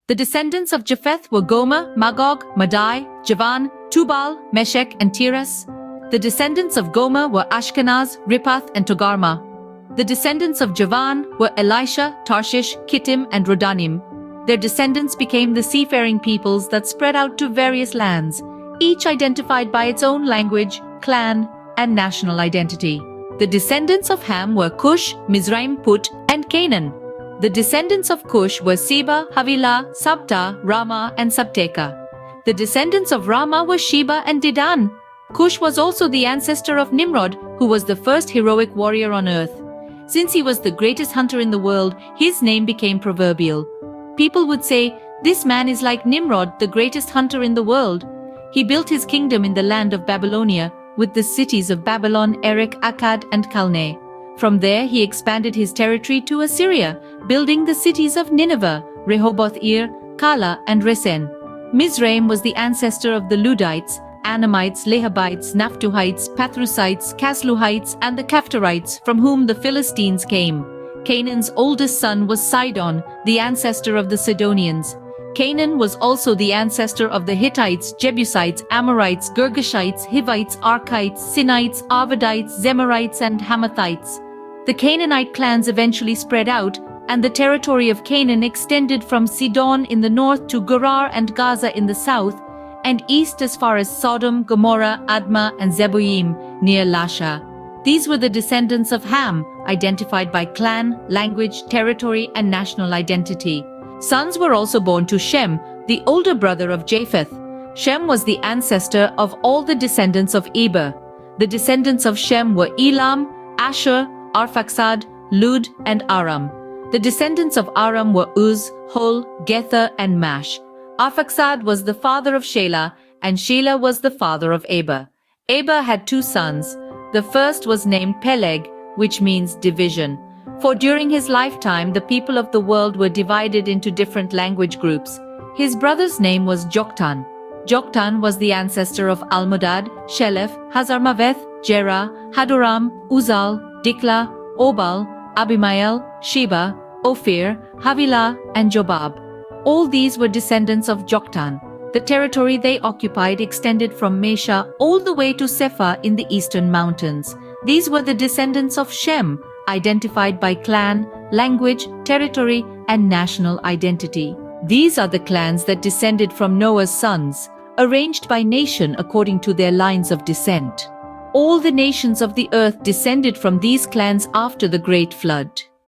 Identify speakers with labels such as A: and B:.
A: The descendants of Japheth were Gomer, Magog, Madai, Javan, Tubal, Meshech, and Tiras. The descendants of Gomer were Ashkenaz, Riphath, and Togarmah. The descendants of Javan were Elisha, Tarshish, Kittim, and Rodanim. Their descendants became the seafaring peoples that spread out to various lands, each identified by its own language, clan, and national identity. The descendants of Ham were Cush, Mizraim, Put, and Canaan. The descendants of Cush were Seba, Havilah, Sabta, Rama, and Sabteka. The descendants of Rama were Sheba and Dedan. Cush was also the ancestor of Nimrod, who was the first heroic warrior on earth. Since he was the greatest hunter in the world, his name became proverbial. People would say, "This man is like Nimrod, the greatest hunter in the world." He built his kingdom in the land of Babylonia, with the cities of Babylon, Erech, Akkad, and Calneh. From there he expanded his territory to Assyria, building the cities of Nineveh, Rehoboth-ir, Kala, and Resen. Mizraim was the ancestor of the Ludites, Anamites, Lehabites, Naphtuhites, Pathrusites, Casluhites, and the Caphtorites, from whom the Philistines came. Canaan's oldest son was Sidon, the ancestor of the Sidonians. Canaan was also the ancestor of the Hittites, Jebusites, Amorites, Girgashites, Hivites, Arkites, Sinites, Arvadites, Zemarites, and Hamathites. The Canaanite clans eventually spread out, and the territory of Canaan extended from Sidon in the north to Gerar and Gaza in the south, and east as far as Sodom, Gomorrah, Admah, and Zeboim, near Lasha. These were the descendants of Ham, identified by clan, language, territory, and national identity. Sons were also born to Shem, the older brother of Japheth. Shem was the ancestor of all the descendants of Eber. The descendants of Shem were Elam, Ashur, Arphaxad, Lud, and Aram. The descendants of Aram were Uz, Hul, Gether, and Mash. Arphaxad was the father of Shelah, and Shelah was the father of Eber. Eber had two sons. The first was named Peleg, which means division. For during his lifetime, the people of the world were divided into different language groups. His brother's name was Joktan. Joktan was the ancestor of Almodad, Shelef, Hazarmaveth, Jerah, Hadoram, Uzal, Dikla, Obal, Abimael, Sheba, Ophir, Havilah, and Jobab. All these were descendants of Joktan. The territory they occupied extended from Mesha all the way to Sephah in the eastern mountains. These were the descendants of Shem, identified by clan, language, territory, and national identity. These are the clans that descended from Noah's sons, arranged by nation according to their lines of descent. All the nations of the earth descended from these clans after the Great Flood.